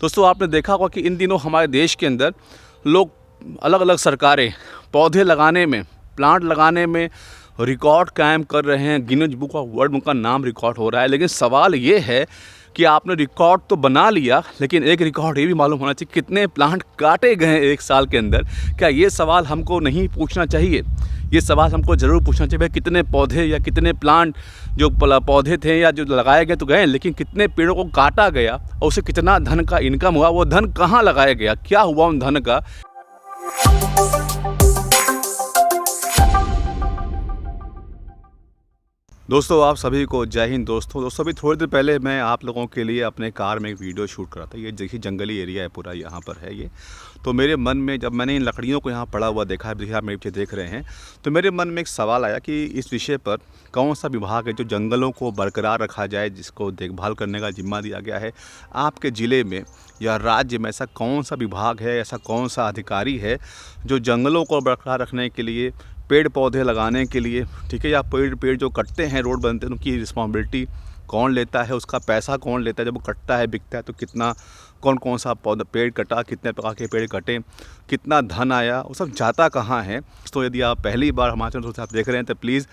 दोस्तों आपने देखा होगा कि इन दिनों हमारे देश के अंदर लोग अलग अलग सरकारें पौधे लगाने में, प्लांट लगाने में रिकॉर्ड कायम कर रहे हैं। गिनीज बुक ऑफ वर्ल्ड उनका नाम रिकॉर्ड हो रहा है। लेकिन सवाल ये है कि आपने रिकॉर्ड तो बना लिया, लेकिन एक रिकॉर्ड ये भी मालूम होना चाहिए कितने प्लांट काटे गए हैं एक साल के अंदर। क्या ये सवाल हमको नहीं पूछना चाहिए? ये सवाल हमको ज़रूर पूछना चाहिए, भाई कितने पौधे या कितने प्लांट जो पौधे थे या जो लगाए गए तो गए, लेकिन कितने पेड़ों को काटा गया और उससे कितना धन का इनकम हुआ, वो धन कहाँ लगाया गया, क्या हुआ उन धन का। दोस्तों आप सभी को जय हिंद। दोस्तों अभी थोड़ी देर पहले मैं आप लोगों के लिए अपने कार में एक वीडियो शूट करा था। ये देखिए जंगली एरिया है पूरा, यहाँ पर है ये। तो मेरे मन में जब मैंने इन लकड़ियों को यहाँ पड़ा हुआ देखा है, आप मेरे पीछे देख रहे हैं, तो मेरे मन में एक सवाल आया कि इस विषय पर कौन सा विभाग है जो जंगलों को बरकरार रखा जाए, जिसको देखभाल करने का जिम्मा दिया गया है। आपके ज़िले में या राज्य में ऐसा कौन सा विभाग है, ऐसा कौन सा अधिकारी है जो जंगलों को बरकरार रखने के लिए, पेड़ पौधे लगाने के लिए, ठीक है, या पेड़ जो कटते हैं, रोड बनते हैं, उनकी रिस्पॉन्सिबिलिटी कौन लेता है, उसका पैसा कौन लेता है, जब वो कटता है बिकता है तो कितना, कौन सा पौधा पेड़ कटा, कितने प्रकार के पेड़ कटे, कितना धन आया, वो सब जाता कहाँ है। तो यदि आप पहली बार हमारे चैनल से आप देख रहे हैं तो प्लीज़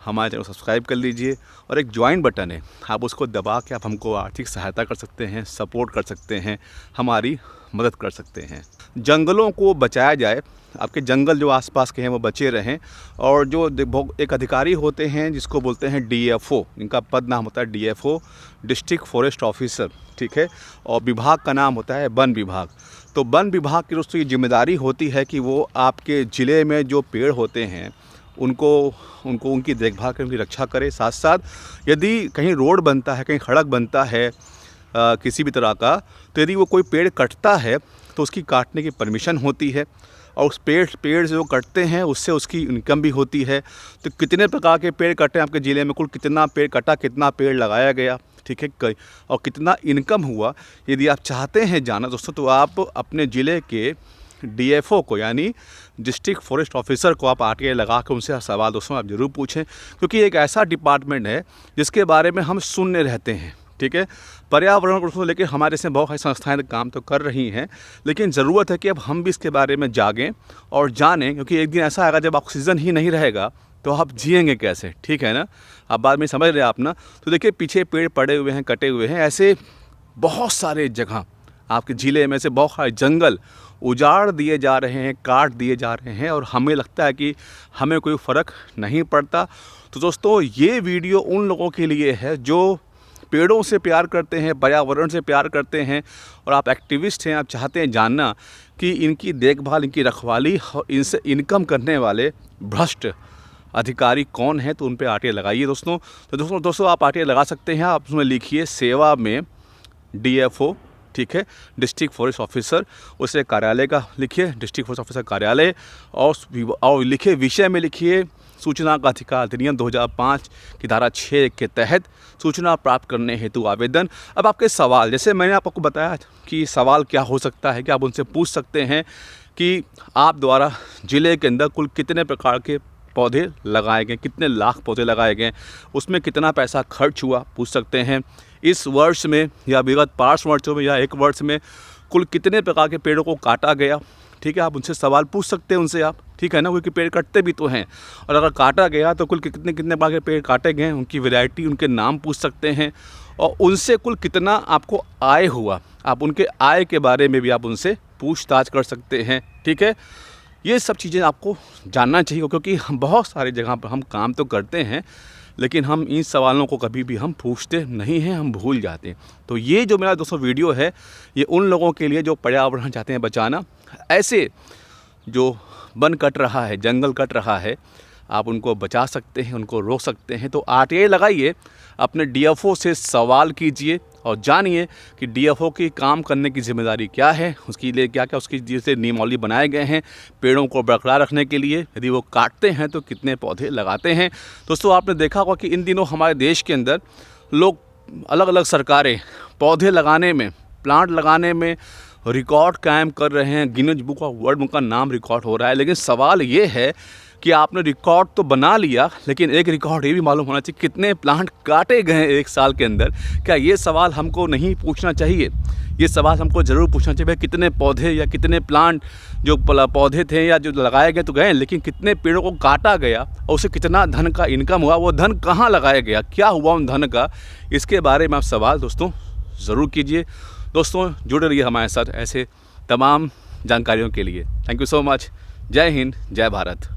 हमारे चैनल को सब्सक्राइब कर लीजिए, और एक ज्वाइन बटन है, आप उसको दबा के आप हमको आर्थिक सहायता कर सकते हैं, सपोर्ट कर सकते हैं, हमारी मदद कर सकते हैं। जंगलों को बचाया जाए, आपके जंगल जो आसपास के हैं वो बचे रहें। और जो एक अधिकारी होते हैं जिसको बोलते हैं DFO, इनका पद नाम होता है DFO, डिस्ट्रिक्ट फॉरेस्ट ऑफिसर, ठीक है, और विभाग का नाम होता है वन विभाग। तो वन विभाग की दोस्तों ये जिम्मेदारी होती है कि वो आपके ज़िले में जो पेड़ होते हैं उनको उनकी देखभाल करें, उनकी रक्षा करें। साथ साथ यदि कहीं रोड बनता है, कहीं सड़क बनता है किसी भी तरह का, तो यदि वो कोई पेड़ कटता है तो उसकी काटने की परमिशन होती है, और उस पेड़ जो कटते हैं उससे उसकी इनकम भी होती है। तो कितने प्रकार के पेड़ कटे आपके ज़िले में, कुल कितना पेड़ कटा, कितना पेड़ लगाया गया, ठीक है, और कितना इनकम हुआ, यदि आप चाहते हैं जाना दोस्तों, तो आप अपने ज़िले के DFO को यानी डिस्ट्रिक्ट फॉरेस्ट ऑफिसर को आप RTI लगा के उनसे सवाल दोस्तों आप ज़रूर पूछें, क्योंकि एक ऐसा डिपार्टमेंट है जिसके बारे में हम सुनने रहते हैं, ठीक है। पर्यावरण को लेकर हमारे से बहुत सारी संस्थाएं काम तो कर रही हैं, लेकिन ज़रूरत है कि अब हम भी इसके बारे में जागें और जानें, क्योंकि एक दिन ऐसा आएगा जब ऑक्सीजन ही नहीं रहेगा तो आप जिएंगे कैसे, ठीक है ना। आप बात में समझ रहे हैं आप ना। तो देखिए पीछे पेड़ पड़े हुए हैं, कटे हुए हैं, ऐसे बहुत सारे जगह आपके ज़िले में से बहुत सारे जंगल उजाड़ दिए जा रहे हैं, काट दिए जा रहे हैं, और हमें लगता है कि हमें कोई फ़र्क नहीं पड़ता। तो दोस्तों ये वीडियो उन लोगों के लिए है जो पेड़ों से प्यार करते हैं, पर्यावरण से प्यार करते हैं, और आप एक्टिविस्ट हैं, आप चाहते हैं जानना कि इनकी देखभाल, इनकी रखवाली और इनसे इनकम करने वाले भ्रष्ट अधिकारी कौन हैं, तो उन पे RTI लगाइए दोस्तों। तो दोस्तों आप RTI लगा सकते हैं, आप उसमें लिखिए सेवा में DFO, ठीक है, डिस्ट्रिक्ट फॉरेस्ट ऑफिसर, उसे कार्यालय का लिखिए डिस्ट्रिक्ट फॉरेस्ट ऑफिसर कार्यालय, और लिखिए विषय में लिखिए सूचना का अधिकार अधिनियम 2005 की धारा 6 के तहत सूचना प्राप्त करने हेतु आवेदन। अब आपके सवाल, जैसे मैंने आपको बताया कि सवाल क्या हो सकता है कि आप उनसे पूछ सकते हैं कि आप द्वारा ज़िले के अंदर कुल कितने प्रकार के पौधे लगाए गए, कितने लाख पौधे लगाए गए, उसमें कितना पैसा खर्च हुआ, पूछ सकते हैं। इस वर्ष में या विगत 5 वर्षों में या 1 वर्ष में कुल कितने प्रकार के पेड़ों को काटा गया, ठीक है, आप उनसे सवाल पूछ सकते हैं उनसे आप, ठीक है ना, क्योंकि पेड़ कटते भी तो हैं, और अगर काटा गया तो कुल कितने प्रकार के पेड़ काटे गए, उनकी वैरायटी, उनके नाम पूछ सकते हैं, और उनसे कुल कितना आपको आय हुआ, आप उनके आय के बारे में भी आप उनसे पूछताछ कर सकते हैं, ठीक है। ये सब चीज़ें आपको जानना चाहिए, क्योंकि हम बहुत सारी जगह पर हम काम तो करते हैं, लेकिन हम इन सवालों को कभी भी हम पूछते नहीं हैं, हम भूल जाते हैं। तो ये जो मेरा दोस्तों वीडियो है, ये उन लोगों के लिए जो पर्यावरण चाहते हैं बचाना, ऐसे जो वन कट रहा है, जंगल कट रहा है, आप उनको बचा सकते हैं, उनको रोक सकते हैं। तो RTI लगाइए, अपने DFO से सवाल कीजिए और जानिए कि DFO की काम करने की जिम्मेदारी क्या है, उसके लिए क्या क्या उसकी जैसे नियमावली बनाए गए हैं पेड़ों को बरकरार रखने के लिए। यदि वो काटते हैं तो कितने पौधे लगाते हैं। दोस्तों आपने देखा होगा कि इन दिनों हमारे देश के अंदर लोग अलग अलग सरकारें पौधे लगाने में, प्लांट लगाने में रिकॉर्ड कायम कर रहे हैं। गिनीज बुक ऑफ वर्ल्ड उनका नाम रिकॉर्ड हो रहा है। लेकिन सवाल ये है कि आपने रिकॉर्ड तो बना लिया, लेकिन एक रिकॉर्ड ये भी मालूम होना चाहिए कितने प्लांट काटे गए हैं एक साल के अंदर। क्या ये सवाल हमको नहीं पूछना चाहिए? ये सवाल हमको ज़रूर पूछना चाहिए, भाई कितने पौधे या कितने प्लांट जो पौधे थे या जो लगाए गए तो गए, लेकिन कितने पेड़ों को काटा गया और उससे कितना धन का इनकम हुआ, वो धन कहाँ लगाया गया, क्या हुआ उन धन का, इसके बारे में आप सवाल दोस्तों ज़रूर कीजिए। दोस्तों जुड़े रहिए हमारे साथ ऐसे तमाम जानकारियों के लिए। Thank you so much. जय हिंद, जय भारत।